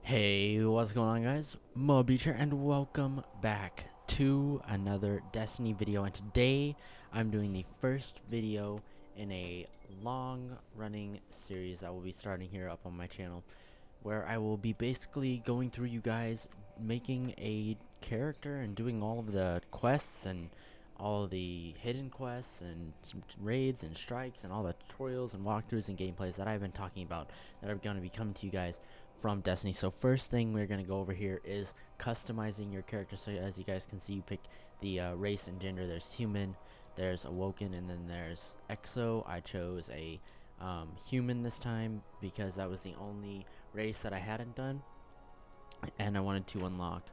Hey, what's going on, guys? Moab here, and welcome back to another Destiny video. And today, I'm doing the first video in a long-running series that will be starting here up on my channel, where I will be basically going through you guys, making a character and doing all of the quests and all of the hidden quests and raids and strikes and all the tutorials and walkthroughs and gameplays that I've been talking about that are going to be coming to you guys from Destiny. So first thing we're going to go over here is customizing your character. So as you guys can see, you pick the race and gender. There's human, there's awoken, and then there's exo. I chose a human this time because that was the only race that I hadn't done, and I wanted to unlock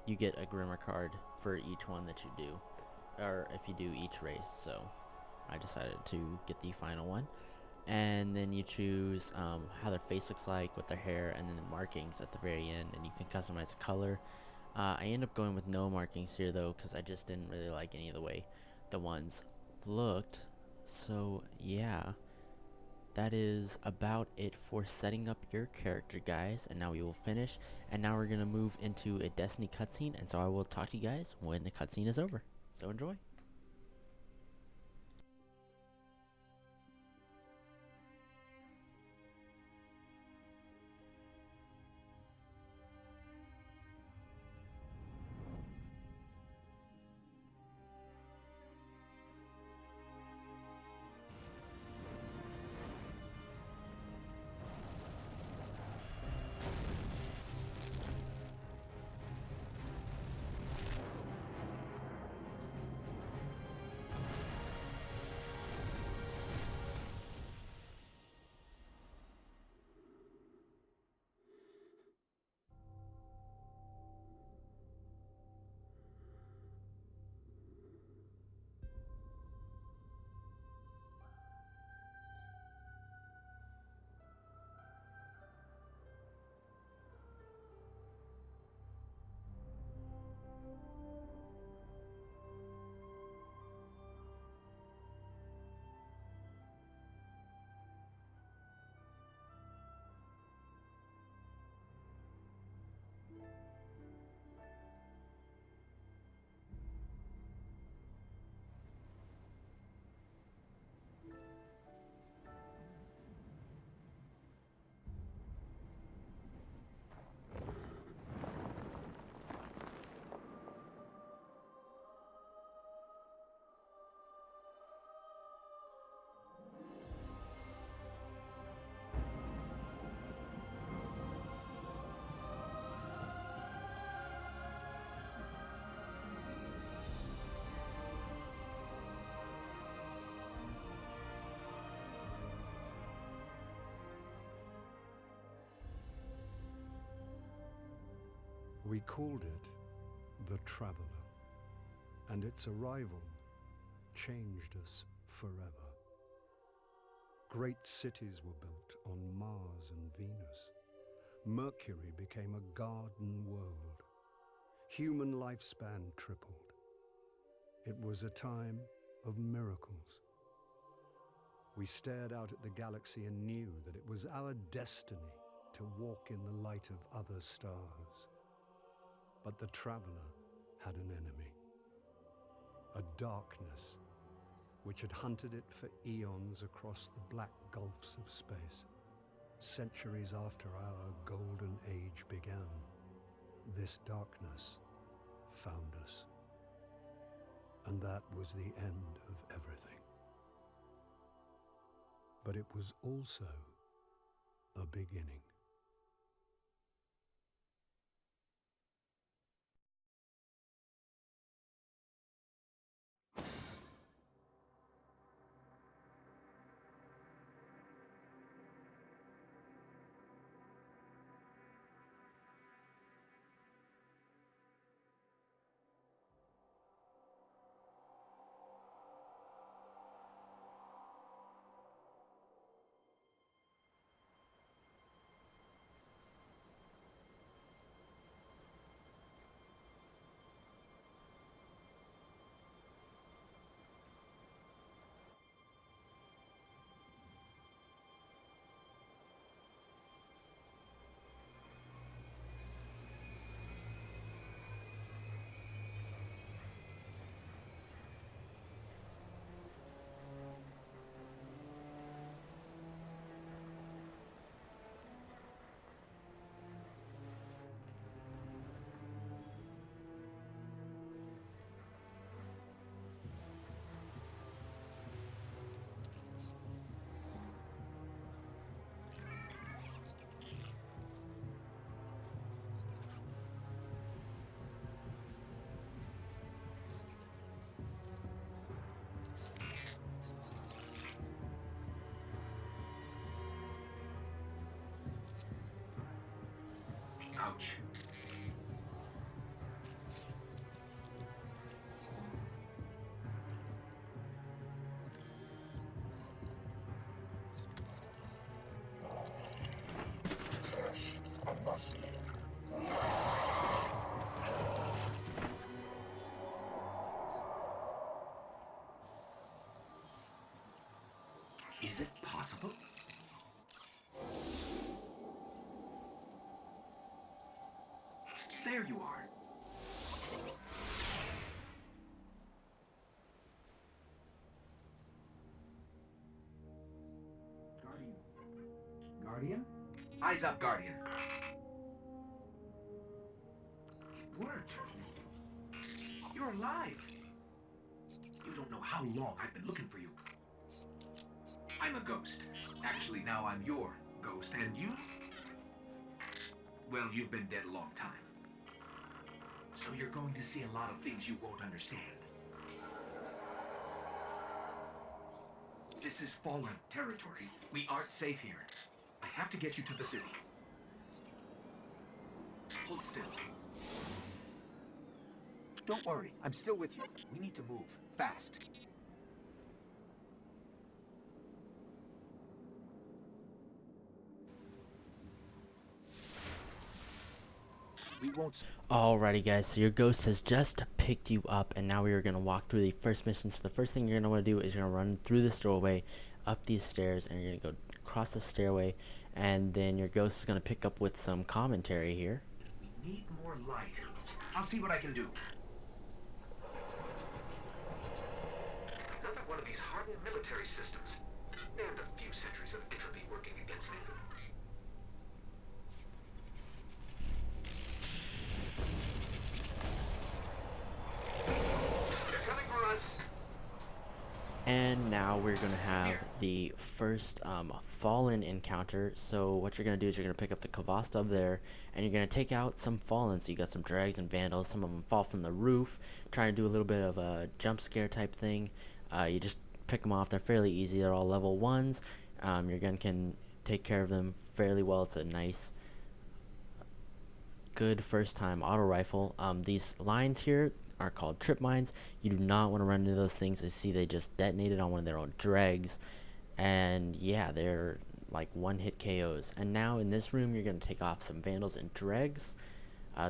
you get a Grimmer card for each one that you do, or if you do each race. So I decided to get the final one, and then you choose how their face looks like with their hair, and then the markings at the very end, and you can customize the color. I end up going with no markings here though, because I just didn't really like any of the way the ones looked. So yeah, that is about it for setting up your character, guys. And now we will finish, and now we're gonna move into a Destiny cutscene, and so I will talk to you guys when the cutscene is over. So enjoy. We called it the Traveler, and its arrival changed us forever. Great cities were built on Mars and Venus. Mercury became a garden world. Human lifespan tripled. It was a time of miracles. We stared out at the galaxy and knew that it was our destiny to walk in the light of other stars. But the Traveler had an enemy, a darkness which had hunted it for eons across the black gulfs of space. Centuries after our golden age began, this darkness found us. And that was the end of everything. But it was also a beginning. Ouch. Is it possible? There you are. Guardian. Guardian? Eyes up, Guardian. It worked. You're alive. You don't know how long I've been looking for you. I'm a ghost. Actually, now I'm your ghost. And you? Well, you've been dead a long time. So you're going to see a lot of things you won't understand. This is fallen territory. We aren't safe here. I have to get you to the city. Hold still. Don't worry, I'm still with you. We need to move, fast. We won't... Alrighty guys, so your ghost has just picked you up, and now we are going to walk through the first mission. So the first thing you're going to want to do is you're going to run through this doorway, up these stairs, and you're going to go across the stairway, and then your ghost is going to pick up with some commentary here. We need more light. I'll see what I can do. Another one of these hardened military systems. And a few centuries of entropy working against me. They're coming for us. And now we're going to have the first fallen encounter. So what you're going to do is you're going to pick up the Kavastov there, and you're going to take out some fallen. So you got some dregs and vandals. Some of them fall from the roof, trying to do a little bit of a jump scare type thing. You just pick them off. They're fairly easy. They're all level 1s. Your gun can take care of them fairly well. It's a nice, good first time auto rifle. These lines here are called trip mines. You do not want to run into those things. You see they just detonated on one of their own dregs, and yeah, they're like one-hit KOs. And now in this room you're going to take off some vandals and dregs.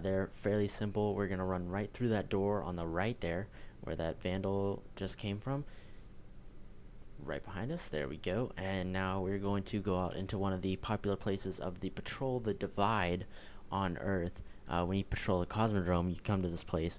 They're fairly simple. We're going to run right through that door on the right there where that vandal just came from, right behind us. There we go. And now we're going to go out into one of the popular places of the patrol, the Divide on Earth. When you patrol the Cosmodrome, you come to this place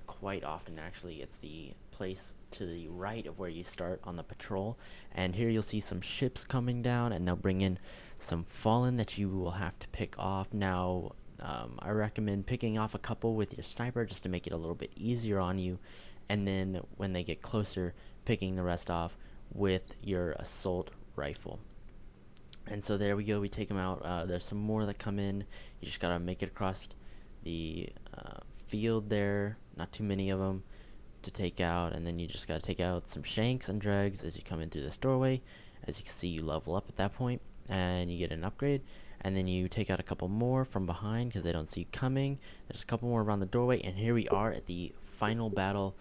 quite often. Actually, it's the place to the right of where you start on the patrol, and here you'll see some ships coming down, and they'll bring in some fallen that you will have to pick off. Now I recommend picking off a couple with your sniper just to make it a little bit easier on you, and then when they get closer, picking the rest off with your assault rifle. And so there we go, we take them out. There's some more that come in. You just gotta make it across the field there, not too many of them to take out, and then you just gotta take out some shanks and dregs as you come in through this doorway. As you can see, you level up at that point and you get an upgrade, and then you take out a couple more from behind because they don't see you coming. There's a couple more around the doorway, and here we are at the final battle.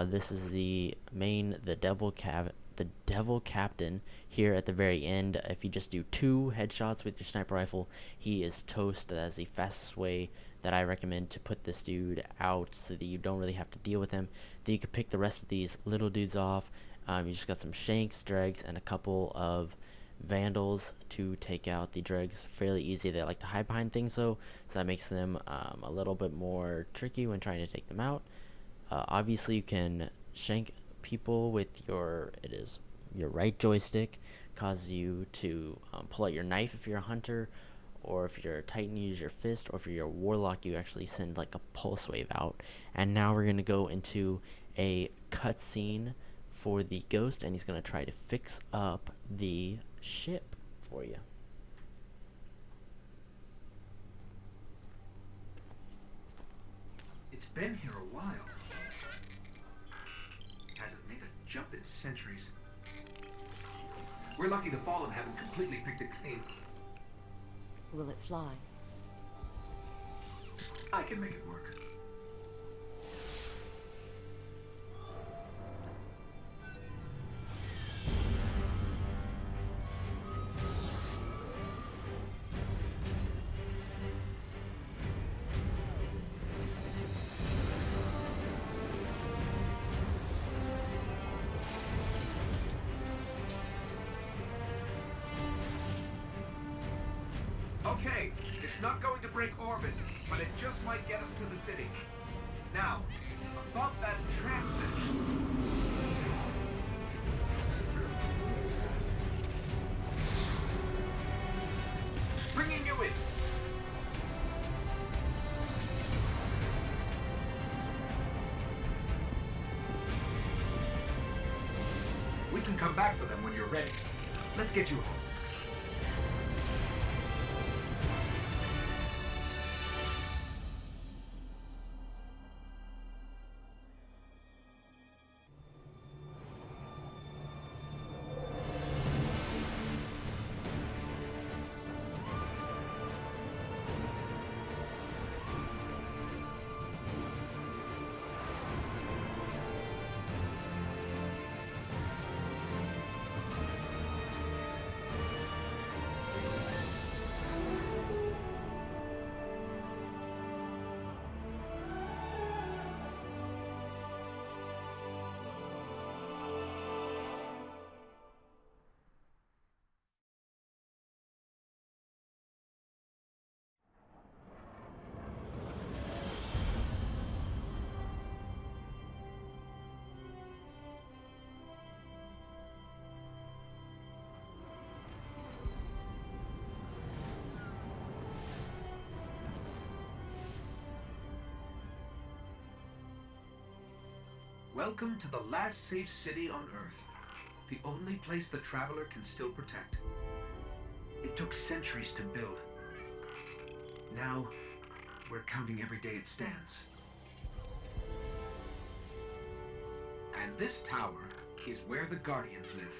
This is the devil captain here at the very end. If you just do 2 headshots with your sniper rifle, he is toast. That is the fastest way that I recommend to put this dude out so that you don't really have to deal with him. Then you can pick the rest of these little dudes off. You just got some shanks, dregs, and a couple of vandals to take out the dregs fairly easy. They like to hide behind things though, so that makes them a little bit more tricky when trying to take them out. Obviously you can shank people with your right joystick. Causes you to pull out your knife if you're a hunter, or if you're a titan you use your fist, or if you're a warlock you actually send like a pulse wave out. And now we're going to go into a cutscene for the ghost, and he's going to try to fix up the ship for you. It's been here a while. Hasn't made a jump in centuries. We're lucky the Fallen haven't completely picked it clean. Will it fly? I can make it work. Okay, it's not going to break orbit, but it just might get us to the city. Now, above that transmitter. Bringing you in. We can come back for them when you're ready. Let's get you home. Welcome to the last safe city on Earth. The only place the Traveler can still protect. It took centuries to build. Now, we're counting every day it stands. And this tower is where the Guardians live.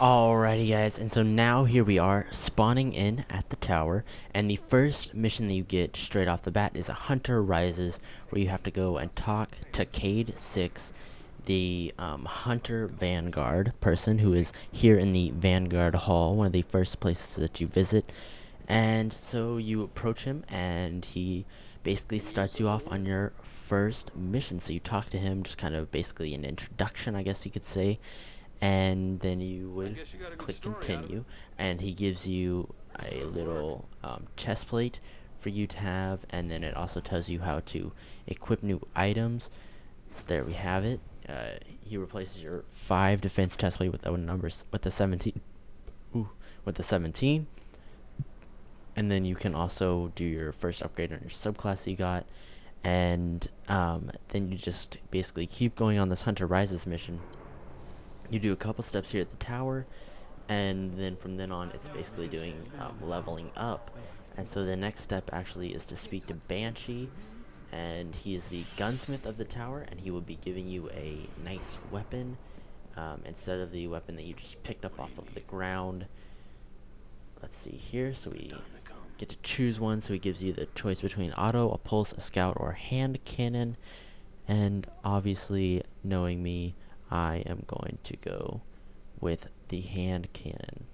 Alrighty guys, and so now here we are spawning in at the tower, and the first mission that you get straight off the bat is a Hunter Rises, where you have to go and talk to Cade 6, the Hunter Vanguard person who is here in the Vanguard Hall, one of the first places that you visit. And so you approach him and he basically starts you off on your first mission. So you talk to him, just kind of basically an introduction, I guess you could say, and then you would click continue, and he gives you a little chest plate for you to have, and then it also tells you how to equip new items. So there we have it. He replaces your 5 defense chest plate with the numbers with the 17. With the 17. And then you can also do your first upgrade on your subclass you got, and then you just basically keep going on this Hunter Rises mission. You do a couple steps here at the tower, and then from then on it's basically doing leveling up. And so the next step actually is to speak to Banshee, and he is the gunsmith of the tower, and he will be giving you a nice weapon instead of the weapon that you just picked up off of the ground. Let's see here, so we get to choose one. So he gives you the choice between auto, a pulse, a scout, or a hand cannon. And obviously, knowing me, I am going to go with the hand cannon,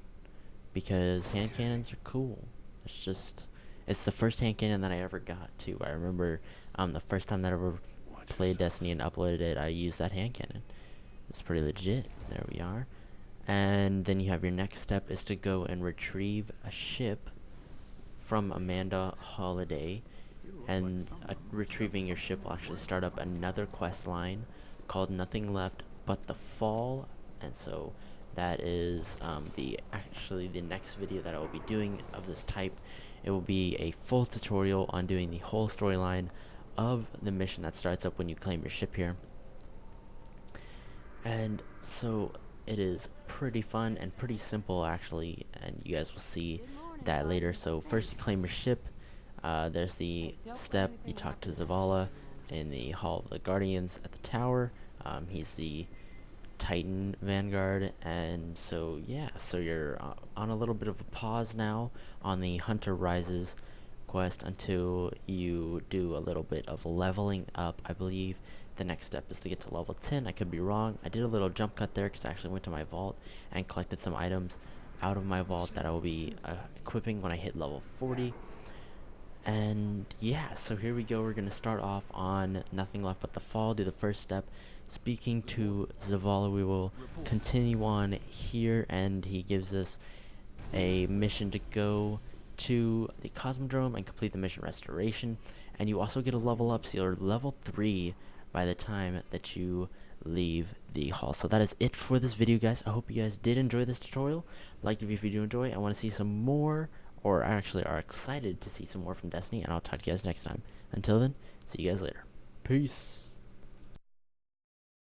because hand cannons are cool. It's the first hand cannon that I ever got too. I remember the first time that I ever played Destiny and uploaded it, I used that hand cannon. It's pretty legit. There we are. And then you have your next step is to go and retrieve a ship from Amanda Holiday, and retrieving your ship will actually start up another quest line called Nothing Left But the Fall. And so that is actually the next video that I will be doing of this type. It will be a full tutorial on doing the whole storyline of the mission that starts up when you claim your ship here. And so it is pretty fun and pretty simple actually, and you guys will see that later. So first you claim your ship. There's the step, you talk to Zavala in the Hall of the Guardians at the tower. He's the Titan Vanguard, and so yeah, so you're on a little bit of a pause now on the Hunter Rises quest until you do a little bit of leveling up. I believe the next step is to get to level 10. I could be wrong. I did a little jump cut there because I actually went to my vault and collected some items out of my vault that I will be equipping when I hit level 40. And yeah, so here we go. We're gonna start off on Nothing Left But the Fall, do the first step. Speaking to Zavala, we will continue on here, and he gives us a mission to go to the Cosmodrome and complete the mission restoration. And you also get a level up, so you're level 3 by the time that you leave the hall. So that is it for this video, guys. I hope you guys did enjoy this tutorial. Like the video if you do enjoy. I want to see some more, or actually are excited to see some more from Destiny, and I'll talk to you guys next time. Until then, see you guys later. Peace.